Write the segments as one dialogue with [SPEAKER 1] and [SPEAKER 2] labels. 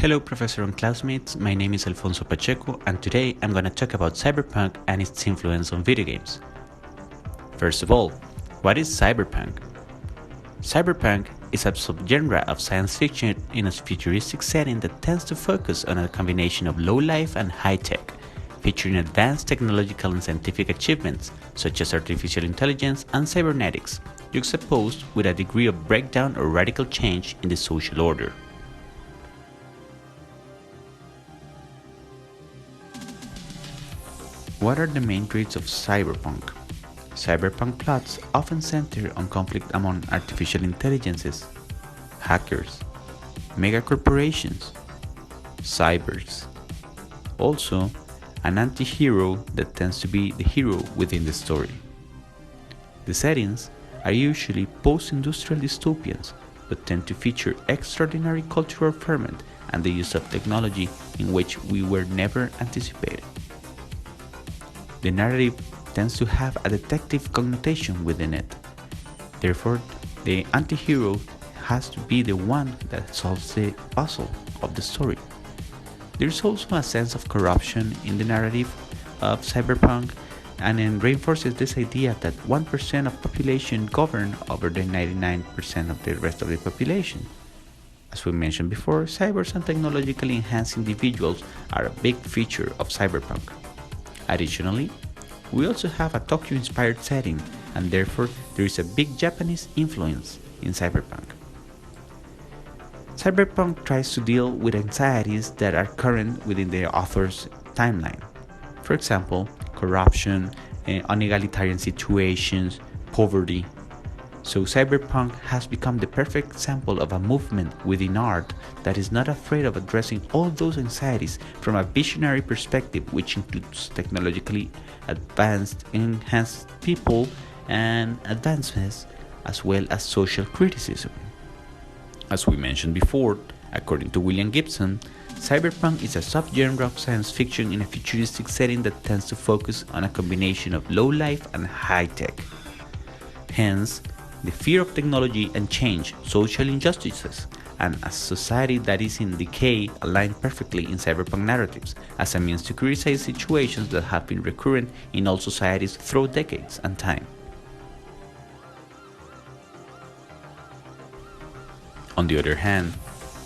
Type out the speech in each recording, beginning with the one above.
[SPEAKER 1] Hello Professor and classmates, my name is Alfonso Pacheco and today I'm going to talk about Cyberpunk and its influence on video games. First of all, what is Cyberpunk? Cyberpunk is a subgenre of science fiction in a futuristic setting that tends to focus on a combination of low life and high tech, featuring advanced technological and scientific achievements such as artificial intelligence and cybernetics, juxtaposed with a degree of breakdown or radical change in the social order. What are the main traits of cyberpunk? Cyberpunk plots often center on conflict among artificial intelligences, hackers, megacorporations, cybers. Also, an anti-hero that tends to be the hero within the story. The settings are usually post-industrial dystopians, but tend to feature extraordinary cultural ferment and the use of technology in which we were never anticipated. The narrative tends to have a detective connotation within it. Therefore, the anti-hero has to be the one that solves the puzzle of the story. There is also a sense of corruption in the narrative of Cyberpunk, and it reinforces this idea that 1% of population govern over the 99% of the rest of the population. As we mentioned before, cybers and technologically enhanced individuals are a big feature of Cyberpunk. Additionally, we also have a Tokyo-inspired setting, and therefore there is a big Japanese influence in Cyberpunk. Cyberpunk tries to deal with anxieties that are current within the author's timeline. For example, corruption, unegalitarian situations, poverty. So Cyberpunk has become the perfect example of a movement within art that is not afraid of addressing all those anxieties from a visionary perspective, which includes technologically advanced, enhanced people and advancements, as well as social criticism. As we mentioned before, according to William Gibson, Cyberpunk is a subgenre of science fiction in a futuristic setting that tends to focus on a combination of low life and high tech. Hence, the fear of technology and change, social injustices, and a society that is in decay align perfectly in cyberpunk narratives as a means to criticize situations that have been recurrent in all societies through decades and time. On the other hand,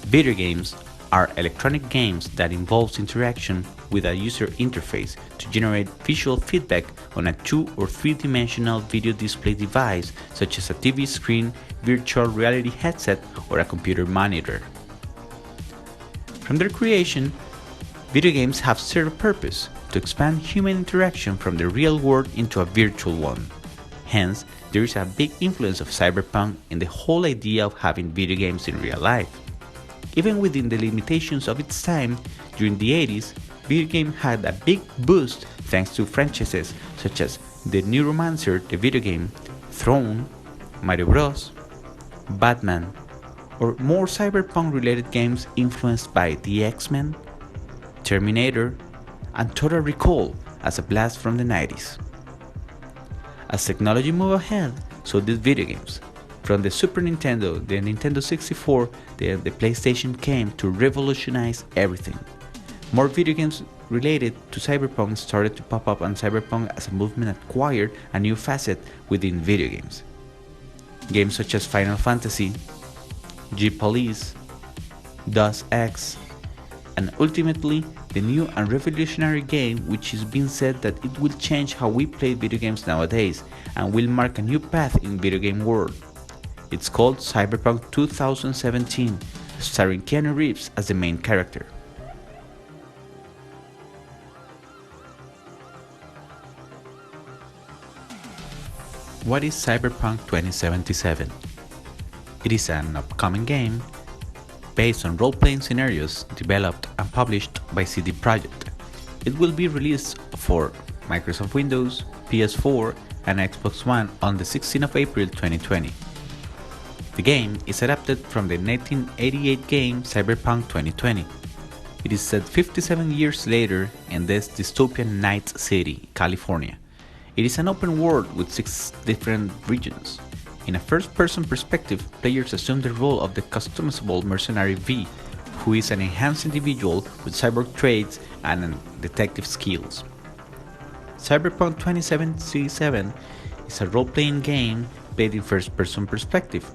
[SPEAKER 1] video games are electronic games that involves interaction with a user interface to generate visual feedback on a 2- or 3-dimensional video display device such as a TV screen, virtual reality headset, or a computer monitor. From their creation, video games have served a purpose to expand human interaction from the real world into a virtual one. Hence, there is a big influence of cyberpunk in the whole idea of having video games in real life. Even within the limitations of its time, during the 80s, video game had a big boost thanks to franchises such as The Neuromancer, the video game, Throne, Mario Bros, Batman, or more cyberpunk-related games influenced by The X-Men, Terminator, and Total Recall as a blast from the 90s. As technology moved ahead, so did video games. From the Super Nintendo, the Nintendo 64, the PlayStation came to revolutionize everything. More video games related to cyberpunk started to pop up, and cyberpunk as a movement acquired a new facet within video games. Games such as Final Fantasy, G-Police, Deus Ex, and ultimately the new and revolutionary game which is being said that it will change how we play video games nowadays and will mark a new path in video game world. It's called Cyberpunk 2017, starring Keanu Reeves as the main character. What is Cyberpunk 2077? It is an upcoming game based on role-playing scenarios developed and published by CD Projekt. It will be released for Microsoft Windows, PS4, and Xbox One on the 16th of April 2020. The game is adapted from the 1988 game Cyberpunk 2020. It is set 57 years later in this dystopian Night City, California. It is an open world with 6 different regions. In a first-person perspective, players assume the role of the customizable mercenary V, who who is an enhanced individual with cyborg traits and detective skills. Cyberpunk 2077 is a role-playing game played in first-person perspective.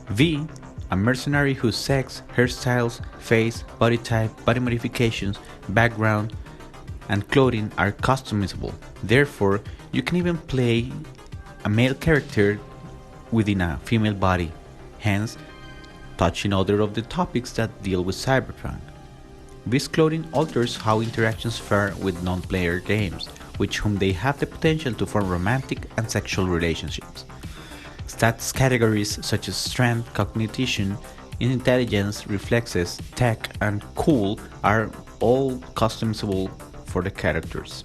[SPEAKER 1] V, a mercenary whose sex, hairstyles, face, body type, body modifications, background, and clothing are customizable. Therefore, you can even play a male character within a female body, hence touching other of the topics that deal with cyberpunk. This clothing alters how interactions fare with non-player games, with whom they have the potential to form romantic and sexual relationships. Stats categories such as strength, cognition, intelligence, reflexes, tech, and cool are all customizable for the characters.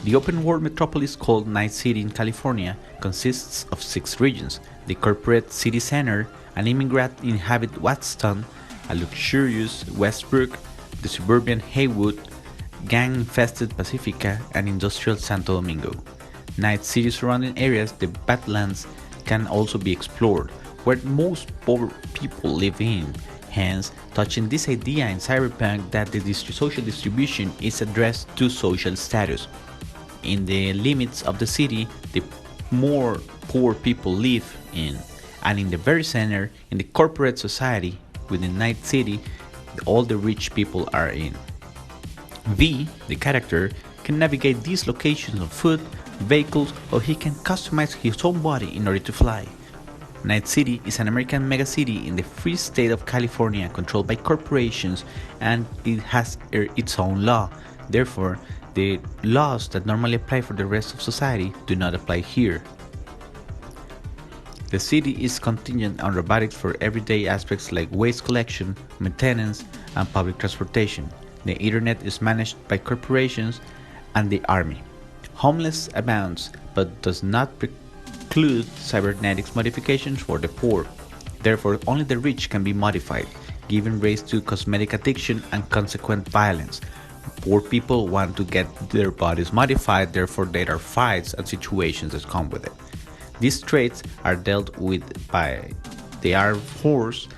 [SPEAKER 1] The open world metropolis called Night City in California consists of 6 regions: the corporate city center, an immigrant inhabited Watson, a luxurious Westbrook, the suburban Haywood, gang-infested Pacifica, and industrial Santo Domingo. Night City surrounding areas, the Badlands, can also be explored, where most poor people live in, hence touching this idea in Cyberpunk that the social distribution is addressed to social status. In the limits of the city, the more poor people live in, and in the very center, in the corporate society within Night City, all the rich people are in. V, the character, can navigate these locations on foot, vehicles, or he can customize his own body in order to fly. Night City is an American megacity in the free state of California controlled by corporations, and it has its own law. Therefore, the laws that normally apply for the rest of society do not apply here. The city is contingent on robotics for everyday aspects like waste collection, maintenance, and public transportation. The internet is managed by corporations and the army. Homeless abounds, but does not preclude cybernetics modifications for the poor. Therefore, only the rich can be modified, giving rise to cosmetic addiction and consequent violence. Poor people want to get their bodies modified, therefore there are fights and situations that come with it. These traits are dealt with by the armed force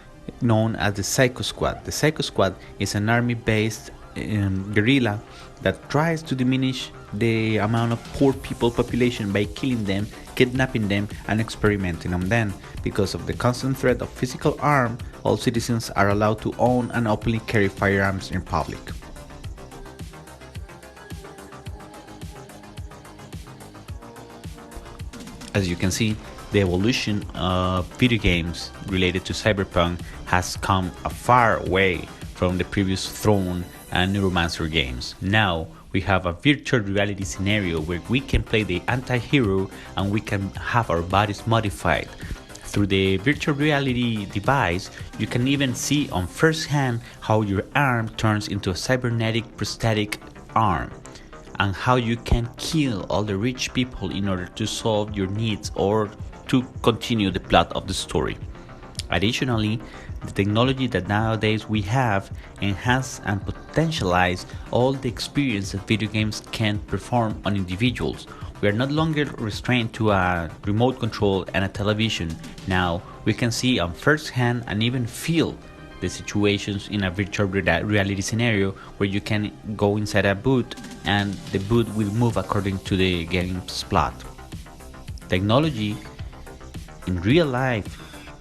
[SPEAKER 1] known as the Psycho Squad. The Psycho Squad is an army-based guerrilla that tries to diminish the amount of poor people population by killing them, kidnapping them, and experimenting on them. Because of the constant threat of physical harm, all citizens are allowed to own and openly carry firearms in public. As you can see, the evolution of video games related to Cyberpunk has come a far way from the previous Throne and Neuromancer games. Now we have a virtual reality scenario where we can play the anti-hero and we can have our bodies modified. Through the virtual reality device, you can even see on first hand how your arm turns into a cybernetic prosthetic arm, and how you can kill all the rich people in order to solve your needs or to continue the plot of the story. Additionally, the technology that nowadays we have enhance and potentialize all the experience that video games can perform on individuals. We are no longer restrained to a remote control and a television. Now we can see on first hand and even feel the situations in a virtual reality scenario where you can go inside a booth and the booth will move according to the game's plot. Technology in real life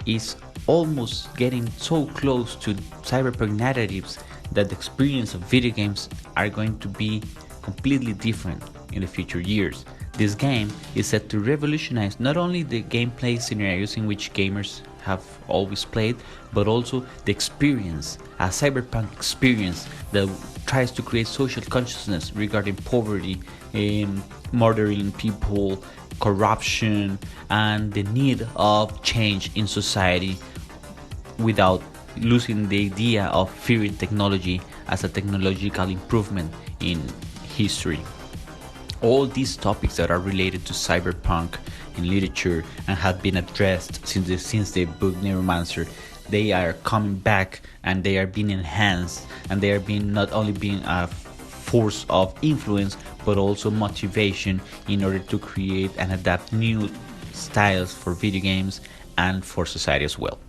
[SPEAKER 1] is almost getting so close to cyberpunk narratives that the experience of video games are going to be completely different in the future years. This game is set to revolutionize not only the gameplay scenarios in which gamers have always played, but also the experience, a cyberpunk experience that tries to create social consciousness regarding poverty, murdering people, corruption, and the need of change in society without losing the idea of fearing technology as a technological improvement in history. All these topics that are related to cyberpunk in literature and have been addressed since the book Neuromancer, they are coming back and they are being enhanced, and they are being not only being a force of influence but also motivation in order to create and adapt new styles for video games and for society as well.